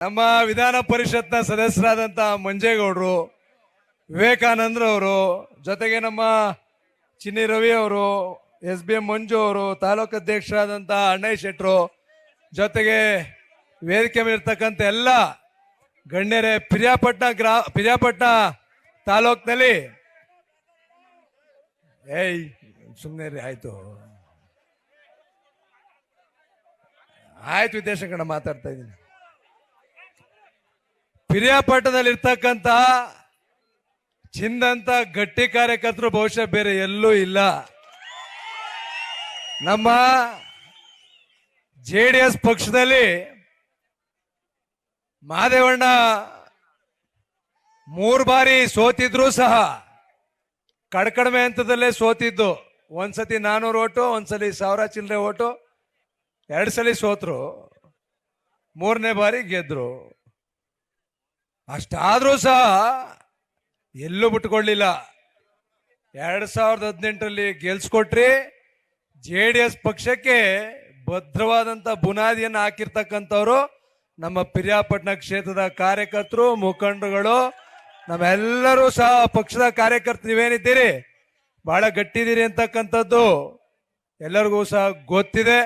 ನಮ್ಮ ವಿಧಾನ ಪರಿಷತ್ನ ಸದಸ್ಯರಾದಂತ ಮಂಜೇಗೌಡರು, ವಿವೇಕಾನಂದ್ರವರು, ಜೊತೆಗೆ ನಮ್ಮ ಚಿನ್ನಿ ರವಿ ಅವರು, SBM ಮಂಜು ಅವರು, ತಾಲೂಕು ಅಧ್ಯಕ್ಷರಾದಂತ ಅಣ್ಣಯ್ಯ ಶೆಟ್ರು, ಜೊತೆಗೆ ವೇದಿಕೆ ಮೇಲಿರ್ತಕ್ಕಂಥ ಎಲ್ಲ ಗಣ್ಯರೇ, ಪಿರಿಯಾಪಟ್ಟಣ ತಾಲೂಕಿನಲ್ಲಿ ಸುಮ್ಮನೆ ಆಯ್ತು ವಿದ್ಯಾಶಂಕರ ಮಾತಾಡ್ತಾ ಇದ್ದೀನಿ. ಪಿರಿಯಾಪಟ್ಟಣದಲ್ಲಿ ಇರ್ತಕ್ಕಂಥ ಚಿಂದಂತ ಗಟ್ಟಿ ಕಾರ್ಯಕರ್ತರು ಬಹುಶಃ ಬೇರೆ ಎಲ್ಲೂ ಇಲ್ಲ. ನಮ್ಮ JDS ಪಕ್ಷದಲ್ಲಿ ಮಾದೇವಣ್ಣ 3 ಬಾರಿ ಸೋತಿದ್ರು ಸಹ ಕಡಿಮೆ ಹಂತದಲ್ಲೇ ಸೋತಿದ್ದು. ಒಂದ್ಸತಿ 400 ಓಟು, ಒಂದ್ಸಲಿ 1000 ಚಿಲ್ಲರೆ ಓಟು, 2 ಸಲ ಸೋತ್ರು, 3ನೇ ಬಾರಿ ಗೆದ್ರು. ಅಷ್ಟಾದ್ರೂ ಸಹ ಎಲ್ಲೂ ಬಿಟ್ಕೊಳ್ಳಿಲ್ಲ. 2018ರಲ್ಲಿ ಗೆಲ್ಸ್ಕೊಟ್ರಿ. JDS ಪಕ್ಷಕ್ಕೆ ಭದ್ರವಾದಂತ ಬುನಾದಿಯನ್ನು ಹಾಕಿರ್ತಕ್ಕಂಥವ್ರು ನಮ್ಮ ಪಿರಿಯಾಪಟ್ಟಣ ಕ್ಷೇತ್ರದ ಕಾರ್ಯಕರ್ತರು, ಮುಖಂಡರುಗಳು, ನಮ್ಮೆಲ್ಲರೂ ಸಹ ಪಕ್ಷದ ಕಾರ್ಯಕರ್ತರು ನೀವೇನಿದ್ದೀರಿ ಬಹಳ ಗಟ್ಟಿದ್ದೀರಿ ಅಂತಕ್ಕಂಥದ್ದು ಎಲ್ಲರಿಗೂ ಸಹ ಗೊತ್ತಿದೆ.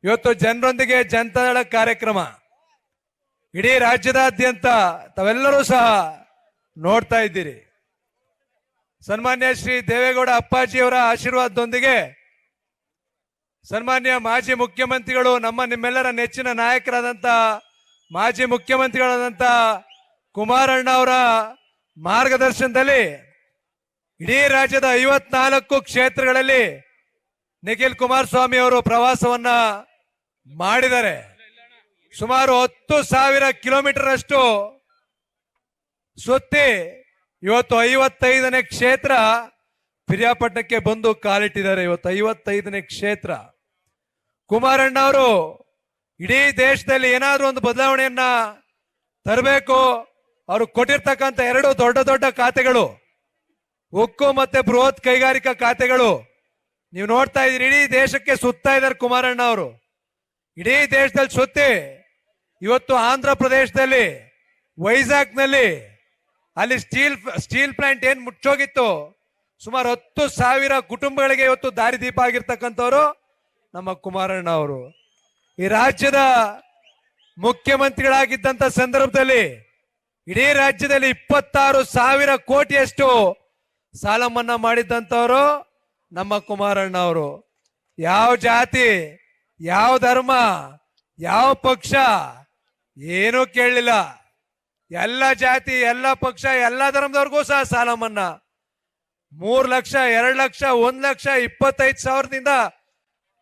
ಇವತ್ತು ಜನರೊಂದಿಗೆ ಜನತಾದಳ ಕಾರ್ಯಕ್ರಮ ಇಡೀ ರಾಜ್ಯದಾದ್ಯಂತ ತಾವೆಲ್ಲರೂ ಸಹ ನೋಡ್ತಾ ಇದ್ದೀರಿ. ಸನ್ಮಾನ್ಯ ಶ್ರೀ ದೇವೇಗೌಡ ಅಪ್ಪಾಜಿಯವರ ಆಶೀರ್ವಾದದೊಂದಿಗೆ ಸನ್ಮಾನ್ಯ ಮಾಜಿ ಮುಖ್ಯಮಂತ್ರಿಗಳು, ನಿಮ್ಮೆಲ್ಲರ ನೆಚ್ಚಿನ ನಾಯಕರಾದಂಥ ಮಾಜಿ ಮುಖ್ಯಮಂತ್ರಿಗಳಾದಂಥ ಕುಮಾರಣ್ಣ ಅವರ ಮಾರ್ಗದರ್ಶನದಲ್ಲಿ ಇಡೀ ರಾಜ್ಯದ 54 ಕ್ಷೇತ್ರಗಳಲ್ಲಿ ನಿಖಿಲ್ ಕುಮಾರಸ್ವಾಮಿ ಅವರು ಪ್ರವಾಸವನ್ನ ಮಾಡಿದ್ದಾರೆ. ಸುಮಾರು 10,000 ಕಿಲೋಮೀಟರ್ ಅಷ್ಟು ಸುತ್ತಿ ಇವತ್ತು 55ನೇ ಕ್ಷೇತ್ರ ಪಿರಿಯಾಪಟ್ಟಣಕ್ಕೆ ಬಂದು ಕಾಲಿಟ್ಟಿದ್ದಾರೆ. ಇವತ್ತು 55ನೇ ಕ್ಷೇತ್ರ. ಕುಮಾರಣ್ಣ ಅವರು ಇಡೀ ದೇಶದಲ್ಲಿ ಏನಾದ್ರೂ ಒಂದು ಬದಲಾವಣೆಯನ್ನ ತರಬೇಕು. ಅವರು ಕೊಟ್ಟಿರ್ತಕ್ಕಂಥ 2 ದೊಡ್ಡ ಖಾತೆಗಳು, ಉಕ್ಕು ಮತ್ತೆ ಬೃಹತ್ ಕೈಗಾರಿಕಾ ಖಾತೆಗಳು ನೀವು ನೋಡ್ತಾ ಇದ್ದೀರಿ. ಇಡೀ ದೇಶಕ್ಕೆ ಸುತ್ತಾ ಇದ್ದಾರೆ ಕುಮಾರಣ್ಣ ಅವರು. ಇಡೀ ದೇಶದಲ್ಲಿ ಸುತ್ತಿ ಇವತ್ತು ಆಂಧ್ರ ಪ್ರದೇಶದಲ್ಲಿ ವೈಜಾಗ್ನಲ್ಲಿ ಅಲ್ಲಿ ಸ್ಟೀಲ್ ಪ್ಲಾಂಟ್ ಏನ್ ಮುಚ್ಚೋಗಿತ್ತು, ಸುಮಾರು 10,000 ಕುಟುಂಬಗಳಿಗೆ ಇವತ್ತು ದಾರಿದೀಪ ಆಗಿರ್ತಕ್ಕಂಥವ್ರು ನಮ್ಮ ಕುಮಾರಣ್ಣ ಅವರು. ಈ ರಾಜ್ಯದ ಮುಖ್ಯಮಂತ್ರಿಗಳಾಗಿದ್ದಂತ ಸಂದರ್ಭದಲ್ಲಿ ಇಡೀ ರಾಜ್ಯದಲ್ಲಿ 26,000 ಕೋಟಿಯಷ್ಟು ಸಾಲ ಮನ್ನಾ ಮಾಡಿದ್ದಂಥವ್ರು ನಮ್ಮ ಕುಮಾರಣ್ಣ ಅವರು. ಯಾವ ಜಾತಿ, ಯಾವ ಧರ್ಮ, ಯಾವ ಪಕ್ಷ ಏನೂ ಕೇಳಲಿಲ್ಲ. ಎಲ್ಲ ಜಾತಿ, ಎಲ್ಲ ಪಕ್ಷ, ಎಲ್ಲ ಧರ್ಮದವ್ರಿಗೂ ಸಹ ಸಾಲ ಮನ್ನಾ. 3 ಲಕ್ಷ, 2 ಲಕ್ಷ, 1 ಲಕ್ಷ, 25,000ದಿಂದ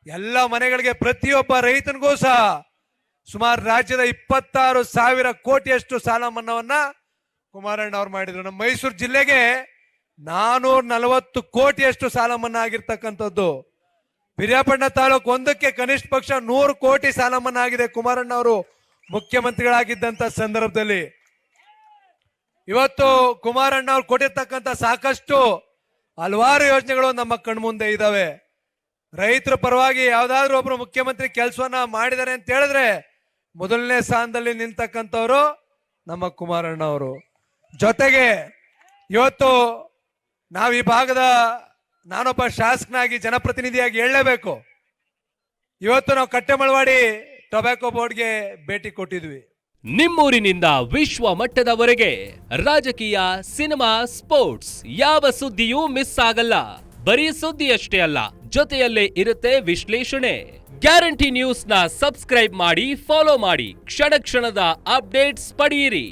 ಎಲ್ಲ ಮನೆಗಳಿಗೆ ಪ್ರತಿಯೊಬ್ಬ ರೈತನಿಗೂ ಸಹ ಸುಮಾರು ರಾಜ್ಯದ 26,000 ಕೋಟಿಯಷ್ಟು ಸಾಲ ಮನ್ನಾವನ್ನ ಕುಮಾರಣ್ಣ ಅವ್ರು ಮಾಡಿದ್ರು. ನಮ್ಮ ಮೈಸೂರು ಜಿಲ್ಲೆಗೆ 440 ಕೋಟಿಯಷ್ಟು ಸಾಲ ಮನ್ನಾ ಆಗಿರ್ತಕ್ಕಂಥದ್ದು. ಪಿರಿಯಾಪಟ್ಟಣ ತಾಲೂಕು ಒಂದಕ್ಕೆ ಕನಿಷ್ಠ ಪಕ್ಷ 100 ಕೋಟಿ ಸಾಲ ಮನ್ನಾ ಆಗಿದೆ ಕುಮಾರಣ್ಣ ಅವರು ಮುಖ್ಯಮಂತ್ರಿಗಳಾಗಿದ್ದಂತ ಸಂದರ್ಭದಲ್ಲಿ. ಇವತ್ತು ಕುಮಾರಣ್ಣ ಅವ್ರು ಕೊಟ್ಟಿರ್ತಕ್ಕಂಥ ಸಾಕಷ್ಟು ಹಲವಾರು ಯೋಜನೆಗಳು ನಮ್ಮ ಕಣ್ಮುಂದೆ ಇದಾವೆ. ರೈತರ ಪರವಾಗಿ ಯಾವ್ದಾದ್ರು ಒಬ್ರು ಮುಖ್ಯಮಂತ್ರಿ ಕೆಲಸವನ್ನ ಮಾಡಿದ್ದಾರೆ ಅಂತ ಹೇಳಿದ್ರೆ ಮೊದಲನೇ ಸ್ಥಾನದಲ್ಲಿ ನಿಂತಕ್ಕಂಥವ್ರು ನಮ್ಮ ಕುಮಾರಣ್ಣ ಅವರು. ಜೊತೆಗೆ ಇವತ್ತು ನಾವು ಈ ಭಾಗದ, ನಾನೊಬ್ಬ ಶಾಸಕನಾಗಿ ಜನಪ್ರತಿನಿಧಿಯಾಗಿ ಹೇಳಲೇಬೇಕು, ಇವತ್ತು ನಾವು ಕಟ್ಟೆಮಳವಾಡಿ ಟೊಬ್ಯಾಕೋ ಬೋರ್ಡ್ಗೆ ಭೇಟಿ ಕೊಟ್ಟಿದ್ವಿ. ನಿಮ್ಮೂರಿನಿಂದ ವಿಶ್ವ ಮಟ್ಟದವರೆಗೆ ರಾಜಕೀಯ, ಸಿನಿಮಾ, ಸ್ಪೋರ್ಟ್ಸ್ ಯಾವ ಸುದ್ದಿಯೂ ಮಿಸ್ ಆಗಲ್ಲ. ಬರೀ ಸುದ್ದಿಯಷ್ಟೇ ಅಲ್ಲ, ಜೊತೆಯಲ್ಲೇ ಇರುತ್ತೆ ವಿಶ್ಲೇಷಣೆ. ಗ್ಯಾರಂಟಿ ನ್ಯೂಸ್ ನ ಸಬ್ಸ್ಕ್ರೈಬ್ ಮಾಡಿ, ಫಾಲೋ ಮಾಡಿ, ಕ್ಷಣ ಕ್ಷಣದ ಅಪ್ಡೇಟ್ಸ್ ಪಡೆಯಿರಿ.